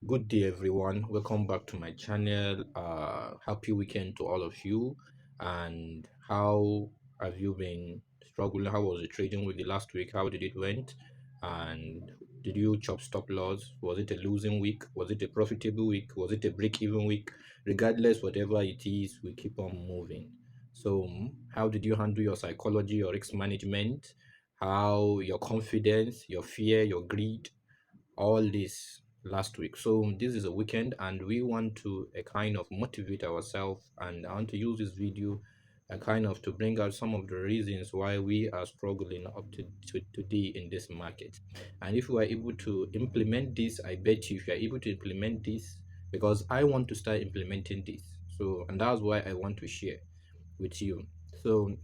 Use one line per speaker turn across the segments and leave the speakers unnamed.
Good day, everyone. Welcome back to my channel. Happy weekend to all of you. And how have you been struggling? How was the trading with the last week? How did it went? And did you chop stop loss? Was it a losing week? Was it a profitable week? Was it a break-even week? Regardless, whatever it is, we keep on moving. So, how did you handle your psychology, your risk management? How your confidence, your fear, your greed? All this last week. So this is a weekend and we want to kind of motivate ourselves, and I want to use this video kind of to bring out some of the reasons why we are struggling up to today in this market. And if we are able to implement this, I bet you, if you are able to implement this, because I want to start implementing this. So, and that's why I want to share with you. So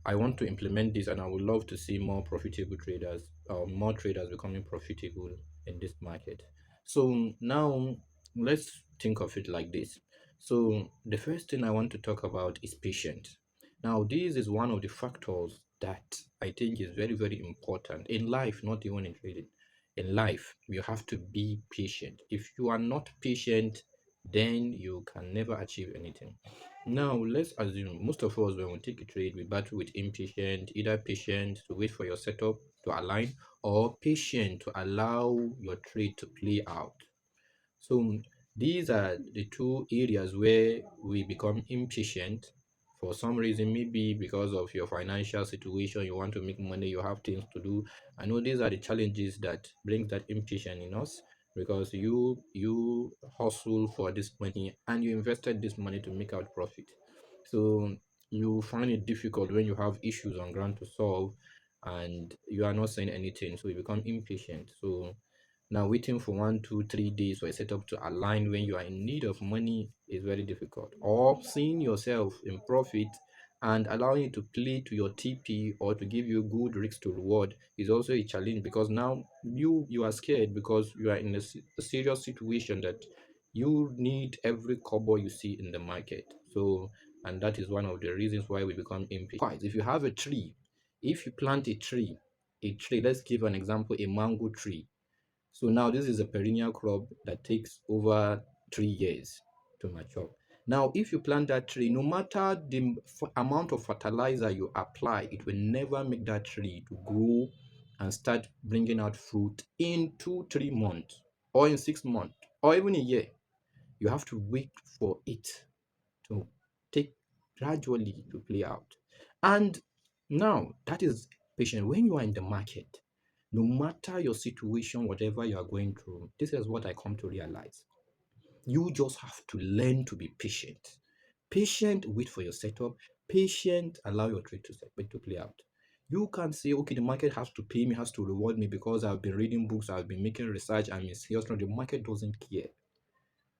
I want to implement this, and I would love to see more profitable traders, or more traders becoming profitable in this market. So now let's think of it like this. So the first thing I want to talk about is patience. Now, this is one of the factors that I think is very, very important in life, not even in trading. In life, you have to be patient. If you are not patient, then you can never achieve anything. Now, let's assume most of us, when we take a trade, we battle with impatient, either patient to wait for your setup to align, or patient to allow your trade to play out. So, these are the two areas where we become impatient for some reason, maybe because of your financial situation, you want to make money, you have things to do. I know these are the challenges that brings that impatience in us, because you hustle for this money and you invested this money to make out profit. So you find it difficult when you have issues on ground to solve and you are not saying anything, so you become impatient. So now waiting for 1, 2, 3 days for a setup to align when you are in need of money is very difficult. Or seeing yourself in profit and allowing it to play to your TP or to give you good risk to reward is also a challenge, because now you are scared because you are in a serious situation that you need every kobo you see in the market. So, and that is one of the reasons why we become impatient. If you have a tree, if you plant a tree, let's give an example, a mango tree. So now this is a perennial crop that takes over 3 years to mature. Now, if you plant that tree, no matter the amount of fertilizer you apply, it will never make that tree to grow and start bringing out fruit in 2, 3 months, or in 6 months, or even a year. You have to wait for it to take gradually to play out. And now that is patient. When you are in the market, no matter your situation, whatever you are going through, this is what I come to realize. You just have to learn to be patient. Patient, wait for your setup. Patient, allow your trade to play out. You can't say, okay, the market has to pay me, has to reward me because I've been reading books, I've been making research, I'm in serious. No, the market doesn't care.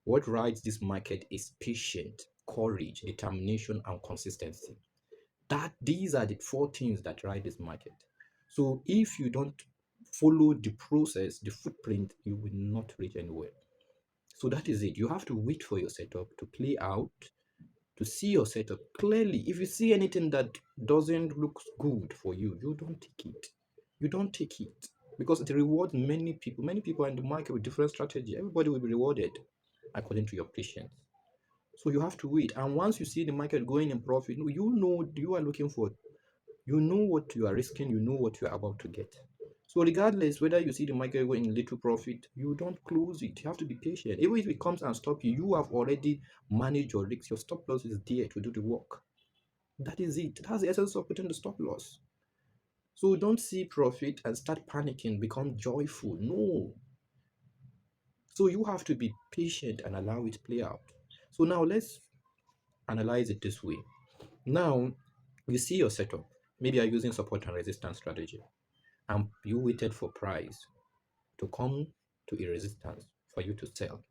What rides this market is patience, courage, determination, and consistency. That these are the four things that ride this market. So if you don't follow the process, the footprint, you will not reach anywhere. So that is it. You have to wait for your setup to play out, to see your setup clearly. If you see anything that doesn't look good for you, you don't take it. You don't take it, because it rewards many people. Many people are in the market with different strategy. Everybody will be rewarded according to your patience. So you have to wait. And once you see the market going in profit, you know you are looking for, you know what you are risking, you know what you are about to get. So regardless whether you see the market going in little profit, you don't close it. You have to be patient. Even if it comes and stop you, you have already managed your risk. Your stop loss is there to do the work. That is it. That's the essence of putting the stop loss. So don't see profit and start panicking, become joyful. No. So you have to be patient and allow it play out. So now let's analyze it this way. Now you see your setup. Maybe you're using support and resistance strategy, and you waited for price to come to a resistance for you to sell.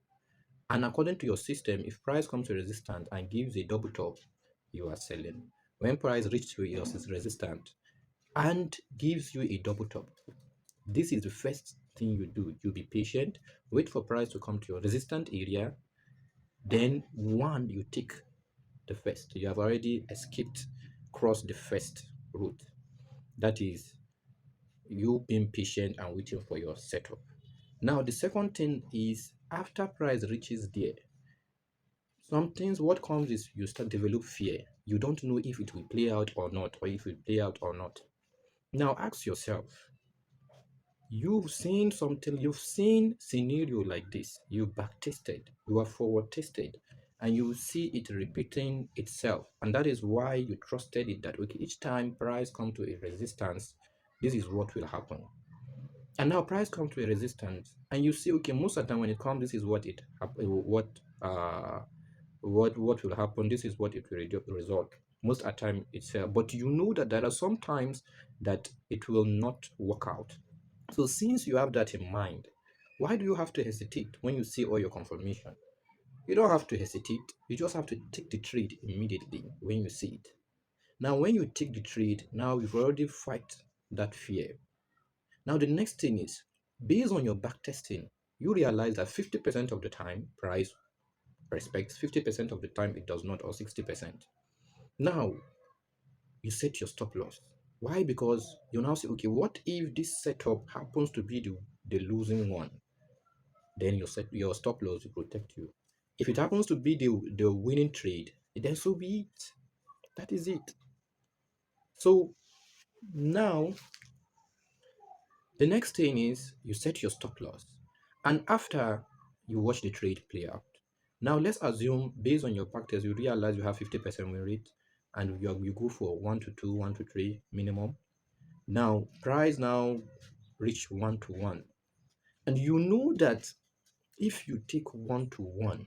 And according to your system, if price comes to resistance and gives a double top, you are selling. When price reaches to your resistance and gives you a double top, this is the first thing you do. You be patient, wait for price to come to your resistant area. Then one, you take the first. You have already escaped, crossed the first route. That is you being patient and waiting for your setup. Now, the second thing is after price reaches there, some things what comes is you start develop fear. You don't know if it will play out or not, or if it will play out or not. Now ask yourself, you've seen something, you've seen scenario like this, you back tested, you are forward tested, and you see it repeating itself. And that is why you trusted it that okay, each time price come to a resistance, this is what will happen. And now price come to a resistance, and you see okay, most of the time when it comes, this is what uh what will happen, this is what it will result. Most of the time it's but you know that there are some times that it will not work out. So since you have that in mind, why do you have to hesitate when you see all your confirmation? You don't have to hesitate. You just have to take the trade immediately when you see it. Now, when you take the trade, now you've already fight that fear. Now, the next thing is, based on your back testing, you realize that 50% of the time, price respects, 50% of the time it does not, or 60%. Now, you set your stop loss. Why? Because you now say, okay, what if this setup happens to be the losing one? Then your stop loss will protect you. If it happens to be the winning trade, then so be it. That is it. So now the next thing is you set your stop loss, and after you watch the trade play out. Now let's assume based on your practice you realize you have 50% win rate, and you go for 1 to 2, 1 to 3 minimum. Now price now reach 1 to 1, and you know that if you take 1 to 1,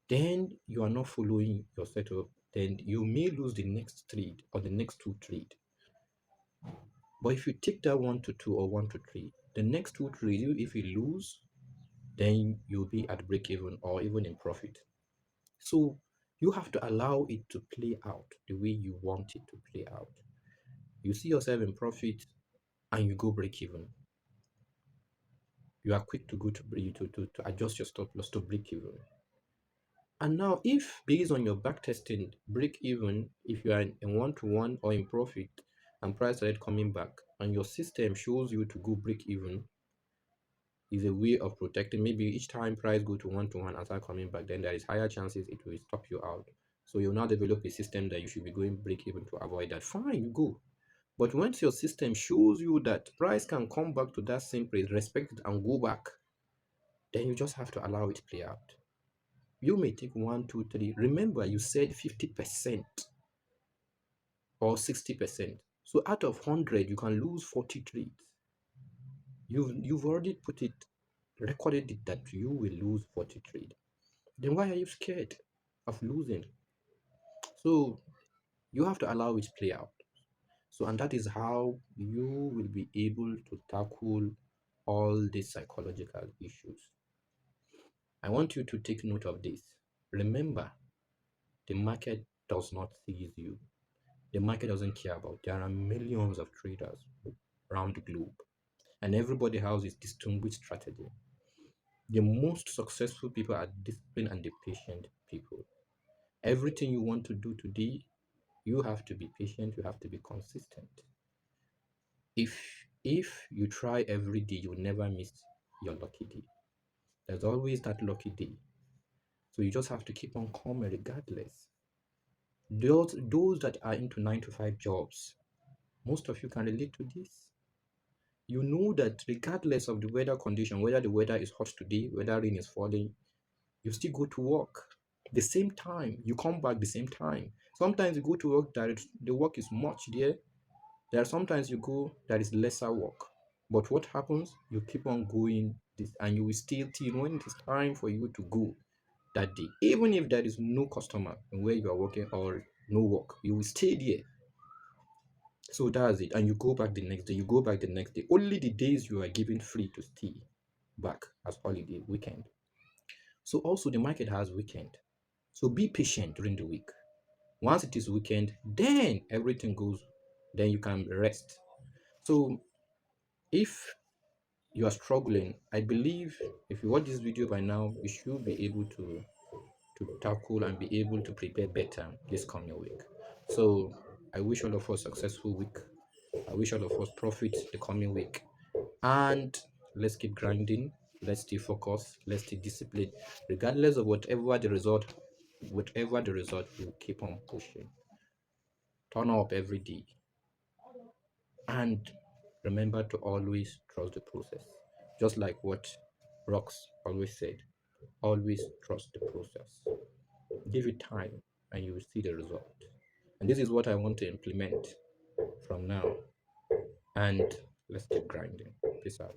then you are not following your setup, then you may lose the next trade or the next two trade. But if you take that 1 to 2 or 1 to 3, the next two trades, if you lose, then you'll be at break even or even in profit. So you have to allow it to play out the way you want it to play out. You see yourself in profit and you go break even. You are quick to go to adjust your stop loss to break even. And now, if based on your back testing, break even, if you are in one to one or in profit and price started coming back, and your system shows you to go break even, is a way of protecting. Maybe each time price go to one and start coming back, then there is higher chances it will stop you out. So you now develop a system that you should be going break even to avoid that. Fine, you go. But once your system shows you that price can come back to that same price, respect it and go back, then you just have to allow it play out. You may take 1, 2, 3. Remember, you said 50% or 60%. So out of 100, you can lose 40 trades. You've already put it, recorded it that you will lose 40 trades. Then why are you scared of losing? So you have to allow it play out. So, and that is how you will be able to tackle all these psychological issues. I want you to take note of this. Remember, the market does not seize you. The market doesn't care about. There are millions of traders around the globe, and everybody has its distinguished strategy. The most successful people are disciplined and the patient people. Everything you want to do today, you have to be patient, you have to be consistent. If you try every day, you'll never miss your lucky day. There's always that lucky day. So you just have to keep on coming regardless. Those that are into 9 to 5 jobs, most of you can relate to this. You know that regardless of the weather condition, whether the weather is hot today, whether rain is falling, you still go to work the same time, you come back the same time. Sometimes you go to work, the work is much there. There are sometimes you go, there is lesser work. But what happens? You keep on going this, and you will still till when it is time for you to go that day. Even if there is no customer where you are working or no work, you will stay there. So that's it. And you go back the next day, you go back the next day. Only the days you are given free to stay back as holiday, weekend. So also the market has weekend. So be patient during the week. Once it is weekend, then everything goes, then you can rest. So if you are struggling, I believe if you watch this video by now, you should be able to tackle and be able to prepare better this coming week. So I wish all of us successful week. I wish all of us profit the coming week. And let's keep grinding, let's stay focused, let's stay disciplined. Regardless of whatever the result, we'll keep on pushing. Turn up every day. And remember to always trust the process. Just like what Rox always said, always trust the process. Give it time and you will see the result. And this is what I want to implement from now. And let's keep grinding. Peace out.